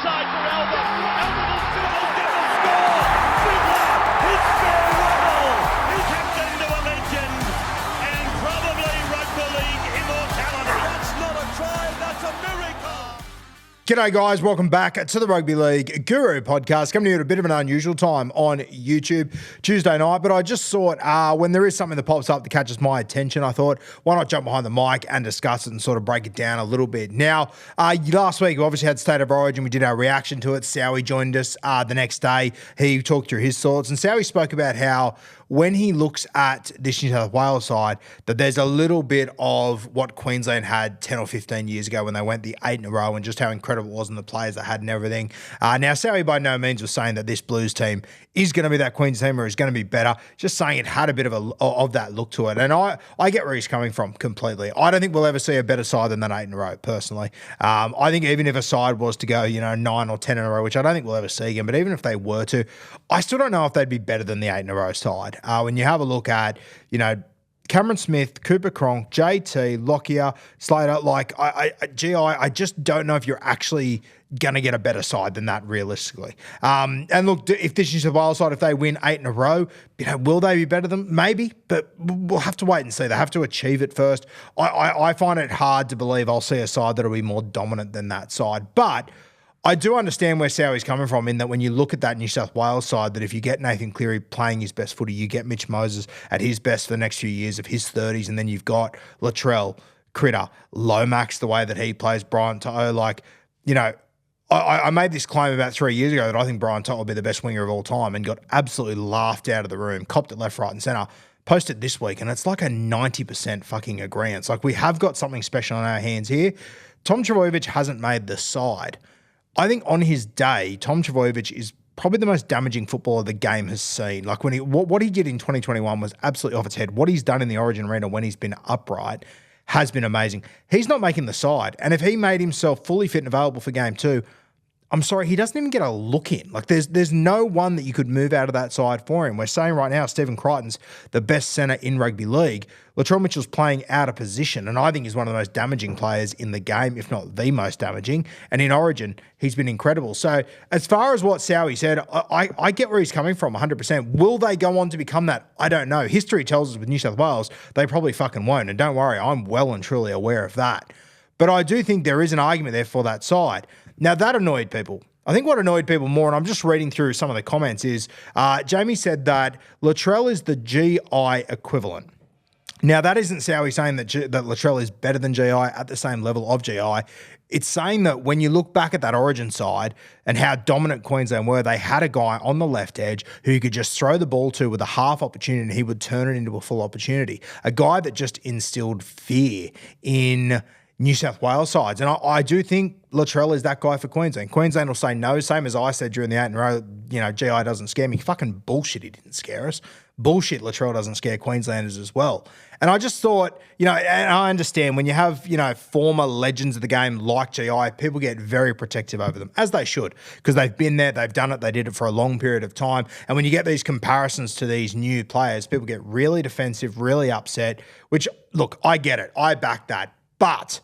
inside for Alba. Alba will get the score. Fiddler, his farewell. He captain to a legend and probably rugby league immortality. That's not a try, that's a miracle. G'day guys, welcome back to the Rugby League Guru podcast, coming to you at a bit of an unusual time on YouTube Tuesday night, but I just thought when there is something that pops up that catches my attention, I thought, why not jump behind the mic and discuss it and sort of break it down a little bit. Now, last week we obviously had State of Origin, we did our reaction to it. Sowie joined us the next day, he talked through his thoughts, and Sowie spoke about how when he looks at this New South Wales side, that there's a little bit of what Queensland had 10 or 15 years ago when they went the 8 in a row, and just how incredible it was and the players they had and everything. Now, Sowie by no means was saying that this Blues team is going to be that Queens team or is going to be better, just saying it had a bit of that look to it. And I get where he's coming from completely. I don't think we'll ever see a better side than that 8 in a row, personally. I think even if a side was to go, 9 or 10 in a row, which I don't think we'll ever see again, but even if they were to, I still don't know if they'd be better than the 8 in a row side. When you have a look at, Cameron Smith, Cooper Cronk, JT, Lockyer, Slater, I just don't know if you're actually going to get a better side than that realistically. And look, if this is the Wales side, if they win 8 in a row, will they be better than? Maybe, but we'll have to wait and see. They have to achieve it first. I find it hard to believe I'll see a side that'll be more dominant than that side, but I do understand where Sowie's coming from in that when you look at that New South Wales side, that if you get Nathan Cleary playing his best footy, you get Mitch Moses at his best for the next few years of his 30s, and then you've got Latrell, Critter, Lomax, the way that he plays, Brian To'o, I made this claim about 3 years ago that I think Brian To'o will be the best winger of all time and got absolutely laughed out of the room, copped it left, right and centre. Posted this week, and it's like a 90% fucking agreement. It's like we have got something special on our hands here. Tom Trbojevic hasn't made the side. I think on his day, Tom Trbojevic is probably the most damaging footballer the game has seen. Like when what he did in 2021 was absolutely off its head. What he's done in the Origin arena when he's been upright has been amazing. He's not making the side. And if he made himself fully fit and available for game 2, I'm sorry, he doesn't even get a look in. Like there's no one that you could move out of that side for him. We're saying right now Stephen Crichton's the best centre in rugby league. Latrell Mitchell's playing out of position, and I think he's one of the most damaging players in the game, if not the most damaging. And in Origin, he's been incredible. So as far as what Sowie said, I get where he's coming from 100%. Will they go on to become that? I don't know. History tells us with New South Wales, they probably fucking won't. And don't worry, I'm well and truly aware of that. But I do think there is an argument there for that side. Now, that annoyed people. I think what annoyed people more, and I'm just reading through some of the comments, is Jamie said that Latrell is the GI equivalent. Now, that isn't Sowie saying that Latrell is better than GI at the same level of GI. It's saying that when you look back at that Origin side and how dominant Queensland were, they had a guy on the left edge who you could just throw the ball to with a half opportunity and he would turn it into a full opportunity. A guy that just instilled fear in New South Wales sides. And I do think Latrell is that guy for Queensland. Queensland will say no, same as I said during the 8 in a row, GI doesn't scare me. Fucking bullshit, he didn't scare us. Bullshit, Latrell doesn't scare Queenslanders as well. And I just thought, and I understand when you have, former legends of the game like GI, people get very protective over them, as they should, because they've been there, they've done it, they did it for a long period of time. And when you get these comparisons to these new players, people get really defensive, really upset, which, look, I get it. I back that. But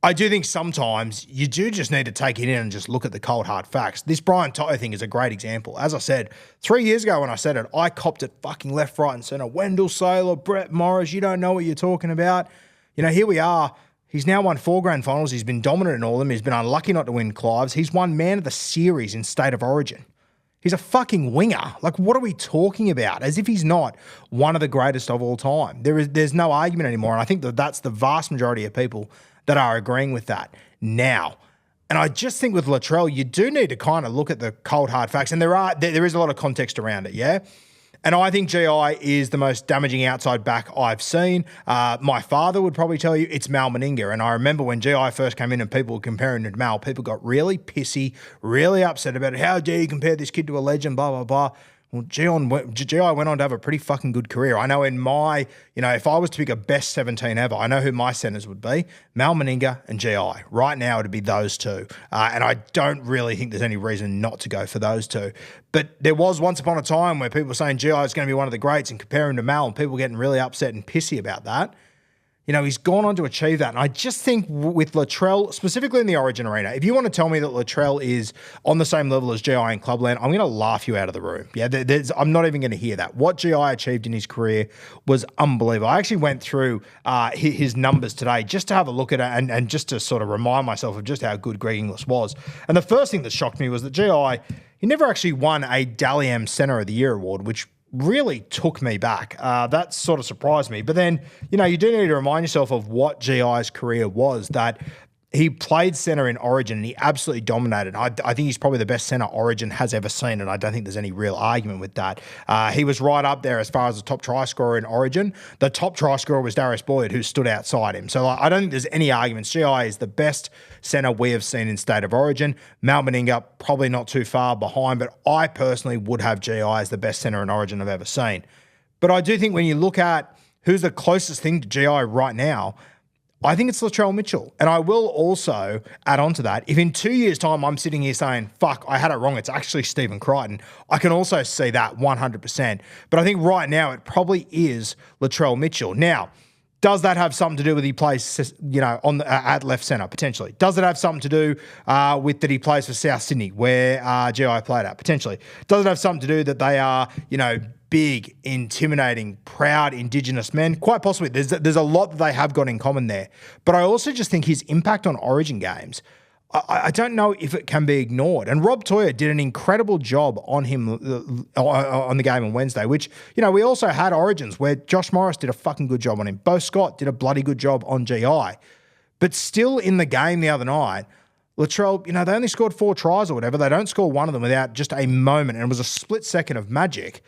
I do think sometimes you do just need to take it in and just look at the cold, hard facts. This Brian To'o thing is a great example. As I said, 3 years ago when I said it, I copped it fucking left, right and centre. Wendell Saylor, Brett Morris, you don't know what you're talking about. Here we are. He's now won 4 grand finals. He's been dominant in all of them. He's been unlucky not to win Clives. He's won Man of the Series in State of Origin. He's a fucking winger. Like, what are we talking about? As if he's not one of the greatest of all time. There's no argument anymore. And I think that's the vast majority of people that are agreeing with that now. And I just think with Latrell, you do need to kind of look at the cold, hard facts. And there is a lot of context around it, yeah? And I think GI is the most damaging outside back I've seen. My father would probably tell you it's Mal Meninga. And I remember when GI first came in and people were comparing it to Mal, people got really pissy, really upset about it. How dare you compare this kid to a legend, blah, blah, blah. Well, GI went on to have a pretty fucking good career. I know in my, if I was to pick a best 17 ever, I know who my centers would be. Mal Meninga and GI. Right now, it'd be those two. And I don't really think there's any reason not to go for those two. But there was once upon a time where people were saying GI is going to be one of the greats and comparing him to Mal, and people getting really upset and pissy about that. he's gone on to achieve that. And I just think with Latrell, specifically in the Origin arena, if you want to tell me that Latrell is on the same level as GI in Clubland, I'm going to laugh you out of the room. Yeah, I'm not even going to hear that. What GI achieved in his career was unbelievable. I actually went through his numbers today just to have a look at it and just to sort of remind myself of just how good Greg Inglis was. And the first thing that shocked me was that GI, he never actually won a Dally M Centre of the Year award, which really took me back. That sort of surprised me. But then, you do need to remind yourself of what GI's career was, that he played centre in Origin and he absolutely dominated. I think he's probably the best centre Origin has ever seen, and I don't think there's any real argument with that. He was right up there as far as the top try scorer in Origin. The top try scorer was Darius Boyd, who stood outside him. So I don't think there's any arguments. GI is the best centre we have seen in State of Origin. Mal Meninga, probably not too far behind, but I personally would have GI as the best centre in Origin I've ever seen. But I do think when you look at who's the closest thing to GI right now, I think it's Latrell Mitchell. And I will also add on to that, if in 2 years' time I'm sitting here saying, fuck, I had it wrong, it's actually Stephen Crichton, I can also see that 100%. But I think right now it probably is Latrell Mitchell. Now, does that have something to do with he plays, at left centre, potentially? Does it have something to do with that he plays for South Sydney, where GI played at, potentially? Does it have something to do that they are, big, intimidating, proud Indigenous men? Quite possibly. There's a lot that they have got in common there. But I also just think his impact on Origin games, I don't know if it can be ignored. And Rob Toyer did an incredible job on him on the game on Wednesday, which, we also had Origins where Josh Morris did a fucking good job on him. Bo Scott did a bloody good job on GI. But still in the game the other night, Latrell, they only scored 4 tries or whatever. They don't score one of them without just a moment. And it was a split second of magic.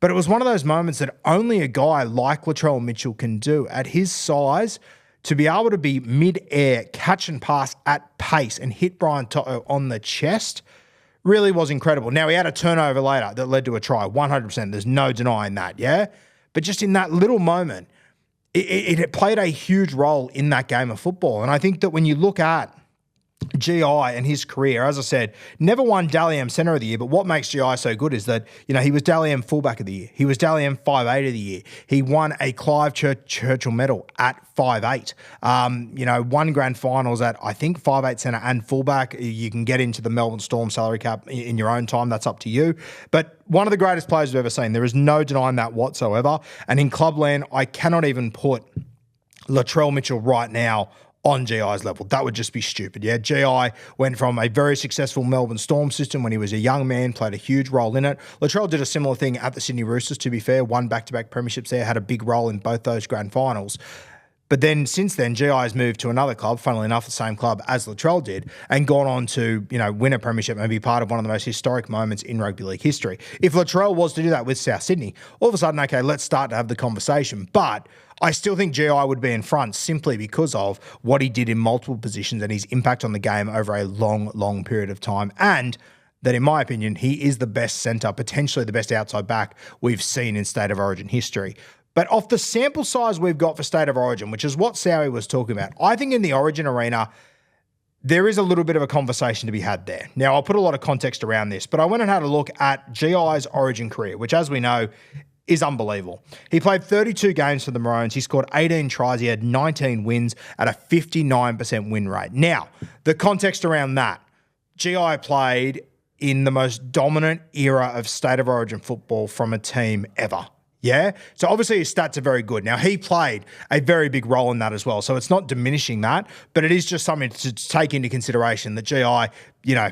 But it was one of those moments that only a guy like Latrell Mitchell can do at his size, to be able to be mid-air, catch and pass at pace and hit Brian Toto on the chest really was incredible. Now, he had a turnover later that led to a try, 100%. There's no denying that, yeah? But just in that little moment, it played a huge role in that game of football. And I think that when you look at GI and his career, as I said, never won Dally M Centre of the Year, but what makes GI so good is that, he was Dally M Fullback of the Year. He was Dally M 5'8" of the Year. He won a Clive Churchill medal at 5'8". Won grand finals at, I think, 5'8" centre and fullback. You can get into the Melbourne Storm salary cap in your own time. That's up to you. But one of the greatest players we've ever seen. There is no denying that whatsoever. And in Clubland, I cannot even put Latrell Mitchell right now on GI's level. That would just be stupid, yeah? GI went from a very successful Melbourne Storm system when he was a young man, played a huge role in it. Latrell did a similar thing at the Sydney Roosters, to be fair, won back-to-back premierships there, had a big role in both those grand finals. But then since then, GI has moved to another club, funnily enough, the same club as Latrell did, and gone on to, win a premiership and be part of one of the most historic moments in rugby league history. If Latrell was to do that with South Sydney, all of a sudden, okay, let's start to have the conversation. But I still think GI would be in front simply because of what he did in multiple positions and his impact on the game over a long, long period of time. And that, in my opinion, he is the best centre, potentially the best outside back we've seen in State of Origin history. But off the sample size we've got for State of Origin, which is what Sowie was talking about, I think in the Origin arena, there is a little bit of a conversation to be had there. Now, I'll put a lot of context around this, but I went and had a look at GI's Origin career, which, as we know, is unbelievable. He played 32 games for the Maroons. He scored 18 tries. He had 19 wins at a 59% win rate. Now, the context around that, GI played in the most dominant era of State of Origin football from a team ever. Yeah? So obviously his stats are very good. Now, he played a very big role in that as well. So it's not diminishing that, but it is just something to take into consideration that GI,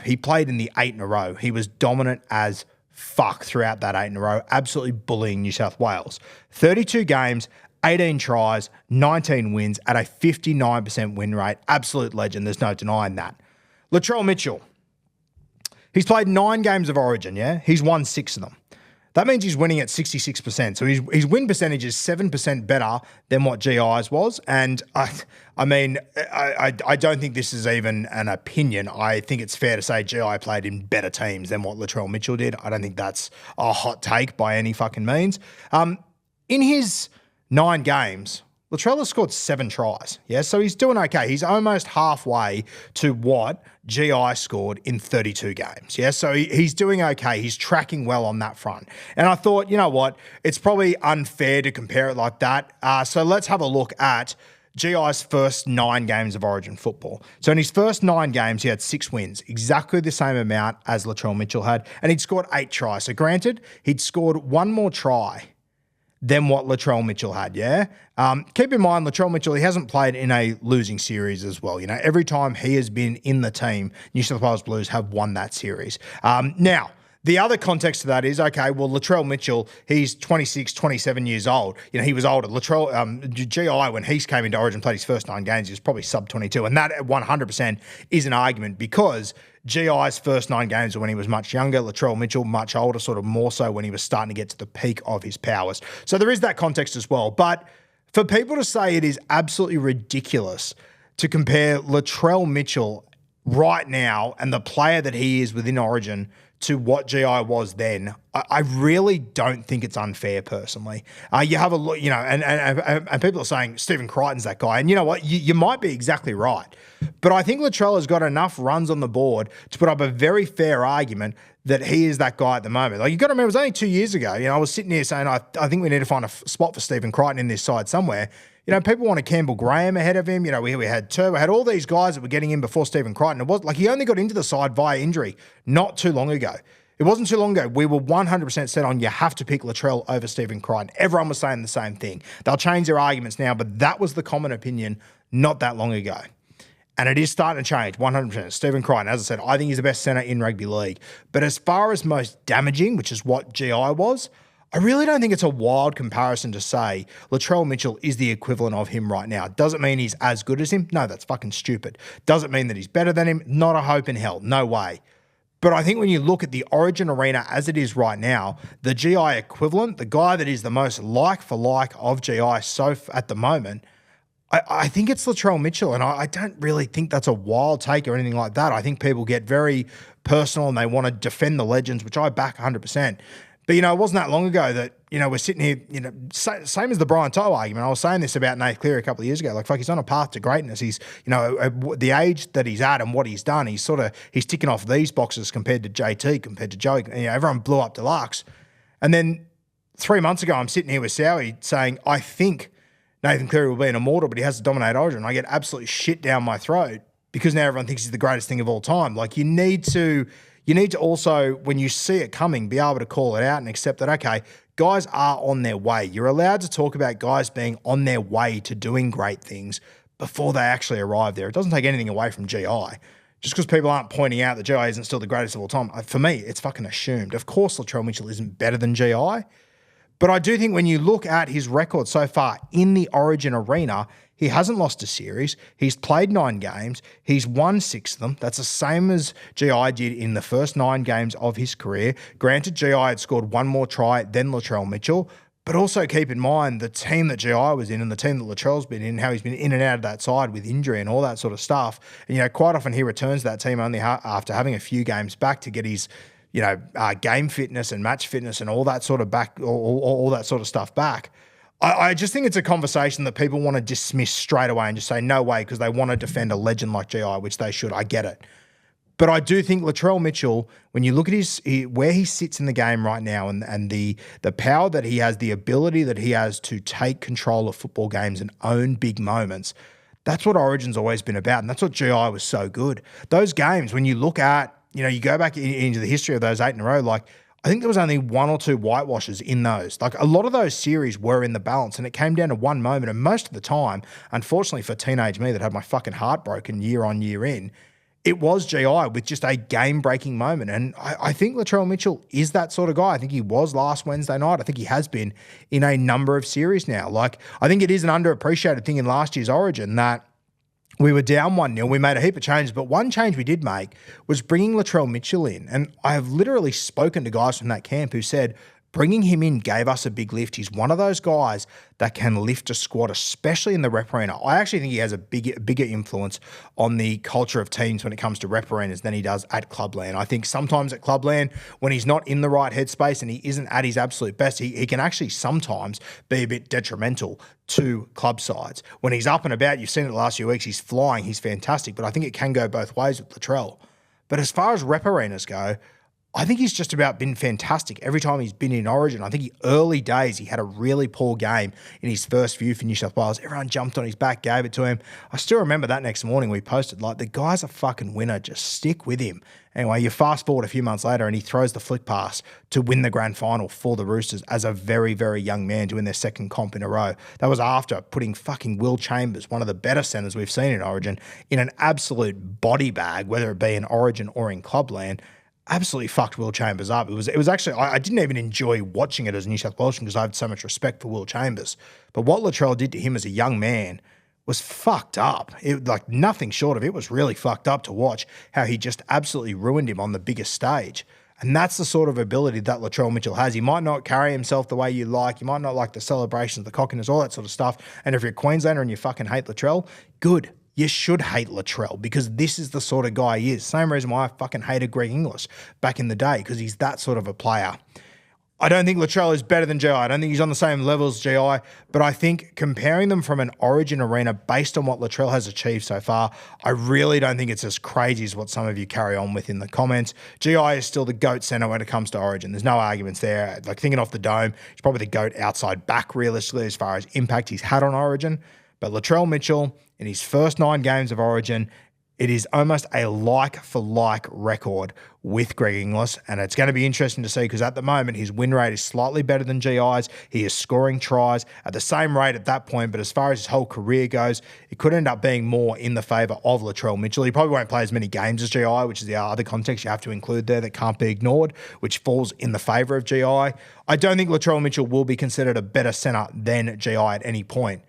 he played in the 8 in a row. He was dominant as fuck throughout that 8 in a row, absolutely bullying New South Wales. 32 games, 18 tries, 19 wins at a 59% win rate. Absolute legend. There's no denying that. Latrell Mitchell, he's played 9 games of Origin, yeah? He's won 6 of them. That means he's winning at 66%. So his win percentage is 7% better than what GI's was. And I don't think this is even an opinion. I think it's fair to say GI played in better teams than what Latrell Mitchell did. I don't think that's a hot take by any fucking means. In his 9 games, Latrell has scored 7 tries. Yeah, so he's doing okay. He's almost halfway to what GI scored in 32 games. Yeah, so he's doing okay. He's tracking well on that front. And I thought, you know what? It's probably unfair to compare it like that. So let's have a look at GI's first 9 games of Origin football. So in his first 9 games, he had 6 wins, exactly the same amount as Latrell Mitchell had, and he'd scored 8 tries. So granted, he'd scored 1 more try than what Latrell Mitchell had, yeah? Keep in mind, Latrell Mitchell, he hasn't played in a losing series as well. You know, every time he has been in the team, New South Wales Blues have won that series. Now, the other context to that is, okay, well, Latrell Mitchell, he's 26, 27 years old. You know, he was older. Latrell, GI, when he came into Origin, played his first 9 games, he was probably sub 22. And that 100% is an argument because GI's first 9 games were when he was much younger. Latrell Mitchell, much older, sort of more so when he was starting to get to the peak of his powers. So there is that context as well. But for people to say it is absolutely ridiculous to compare Latrell Mitchell right now and the player that he is within Origin to what GI was then, I really don't think it's unfair personally. You have a look, you know, and people are saying Stephen Crichton's that guy. And you know what? You might be exactly right. But I think Latrell has got enough runs on the board to put up a very fair argument that he is that guy at the moment. Like, you've got to remember, it was only 2 years ago. You know, I was sitting here saying, I think we need to find a spot for Stephen Crichton in this side somewhere. You know, people wanted Campbell Graham ahead of him. You know, we had Turbo, had all these guys that were getting in before Stephen Crichton. It was like he only got into the side via injury not too long ago. It wasn't too long ago. We were 100% set on you have to pick Latrell over Stephen Crichton. Everyone was saying the same thing. They'll change their arguments now, but that was the common opinion not that long ago. And it is starting to change, 100%. Stephen Crichton, as I said, I think he's the best centre in rugby league. But as far as most damaging, which is what GI was, I really don't think it's a wild comparison to say Latrell Mitchell is the equivalent of him right now. Does it mean he's as good as him? No, that's fucking stupid. Does it mean that he's better than him? Not a hope in hell. No way. But I think when you look at the Origin arena as it is right now, the GI equivalent, the guy that is the most like for like of GI at the moment, I think it's Latrell Mitchell, and I don't really think that's a wild take or anything like that. I think people get very personal and they want to defend the legends, which I back 100%. But, you know, it wasn't that long ago that, you know, we're sitting here, you know, same as the Brian To'o argument. I was saying this about Nath Cleary a couple of years ago. Like, fuck, he's on a path to greatness. He's, you know, the age that he's at and what he's done, he's ticking off these boxes compared to JT, compared to Joey. You know, everyone blew up deluxe. And then 3 months ago, I'm sitting here with Sowie saying, I think Nathan Cleary will be an immortal, but he has to dominate Origin. I get absolutely shit down my throat because now everyone thinks he's the greatest thing of all time. Like, you need to also, when you see it coming, be able to call it out and accept that, okay, guys are on their way. You're allowed to talk about guys being on their way to doing great things before they actually arrive there. It doesn't take anything away from GI. Just because people aren't pointing out that GI isn't still the greatest of all time, for me, it's fucking assumed. Of course, Latrell Mitchell isn't better than GI, but I do think when you look at his record so far in the Origin arena, he hasn't lost a series. He's played 9 games. He's won 6 of them. That's the same as GI did in the first 9 games of his career. Granted, GI had scored 1 more try than Latrell Mitchell, but also keep in mind the team that GI was in and the team that Latrell's been in, how he's been in and out of that side with injury and all that sort of stuff. And, you know, quite often he returns to that team only after having a few games back to get his, you know, game fitness and match fitness and all that sort of all that sort of stuff back. I just think it's a conversation that people want to dismiss straight away and just say no way because they want to defend a legend like GI, which they should. I get it. But I do think Latrell Mitchell, when you look at where he sits in the game right now and the power that he has, the ability that he has to take control of football games and own big moments, that's what Origin's always been about. And that's what GI was so good. Those games, when you look at, you know, you go back into the history of those 8 in a row, like, I think there was only 1 or 2 whitewashes in those. Like, a lot of those series were in the balance and it came down to one moment. And most of the time, unfortunately for teenage me that had my fucking heart broken year on year in, it was GI with just a game-breaking moment. And I think Latrell Mitchell is that sort of guy. I think he was last Wednesday night. I think he has been in a number of series now. Like, I think it is an underappreciated thing in last year's Origin that we were down 1-0. We made a heap of changes, but one change we did make was bringing Latrell Mitchell in. And I have literally spoken to guys from that camp who said, bringing him in gave us a big lift. He's one of those guys that can lift a squad, especially in the rep arena. I actually think he has a bigger influence on the culture of teams when it comes to rep arenas than he does at Clubland. I think sometimes at Clubland, when he's not in the right headspace and he isn't at his absolute best, he can actually sometimes be a bit detrimental to club sides. When he's up and about, you've seen it the last few weeks, he's flying, he's fantastic, but I think it can go both ways with Latrell. But as far as rep arenas go, I think he's just about been fantastic every time he's been in Origin. I think early days, he had a really poor game in his first few for New South Wales. Everyone jumped on his back, gave it to him. I still remember that next morning we posted, like, the guy's a fucking winner. Just stick with him. Anyway, you fast forward a few months later and he throws the flick pass to win the grand final for the Roosters as a very, very young man to win their second comp in a row. That was after putting fucking Will Chambers, one of the better centres we've seen in Origin, in an absolute body bag, whether it be in Origin or in Clubland. Absolutely fucked Will Chambers up. It was actually, I didn't even enjoy watching it as a New South Welshman because I had so much respect for Will Chambers. But what Latrell did to him as a young man was fucked up. Like nothing short of it was really fucked up to watch how he just absolutely ruined him on the biggest stage. And that's the sort of ability that Latrell Mitchell has. He might not carry himself the way you like. You might not like the celebrations, the cockiness, all that sort of stuff. And if you're a Queenslander and you fucking hate Latrell, good. You should hate Latrell because this is the sort of guy he is. Same reason why I fucking hated Greg Inglis back in the day, because he's that sort of a player. I don't think Latrell is better than GI. I don't think he's on the same level as GI, but I think comparing them from an Origin arena based on what Latrell has achieved so far, I really don't think it's as crazy as what some of you carry on with in the comments. GI is still the GOAT centre when it comes to Origin. There's no arguments there. Like thinking off the dome, he's probably the GOAT outside back realistically as far as impact he's had on Origin. But Latrell Mitchell, in his first 9 games of Origin, it is almost a like-for-like record with Greg Inglis, and it's going to be interesting to see because at the moment his win rate is slightly better than GI's. He is scoring tries at the same rate at that point, but as far as his whole career goes, it could end up being more in the favour of Latrell Mitchell. He probably won't play as many games as GI, which is the other context you have to include there that can't be ignored, which falls in the favour of GI. I don't think Latrell Mitchell will be considered a better centre than GI at any point.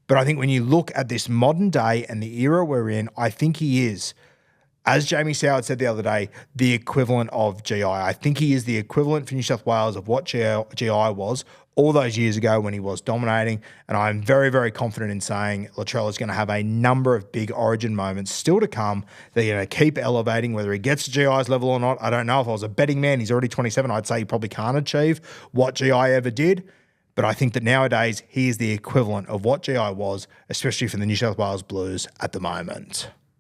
But I think when you look at this modern day and the era we're in, I think he is, as Jamie Soward said the other day, the equivalent of GI. I think he is the equivalent for New South Wales of what GI was all those years ago when he was dominating. And I'm very, very confident in saying Latrell is going to have a number of big Origin moments still to come. They're going to keep elevating. Whether he gets to GI's level or not, I don't know. If I was a betting man, he's already 27. I'd say he probably can't achieve what GI ever did. But I think that nowadays he is the equivalent of what GI was, especially for the New South Wales Blues at the moment.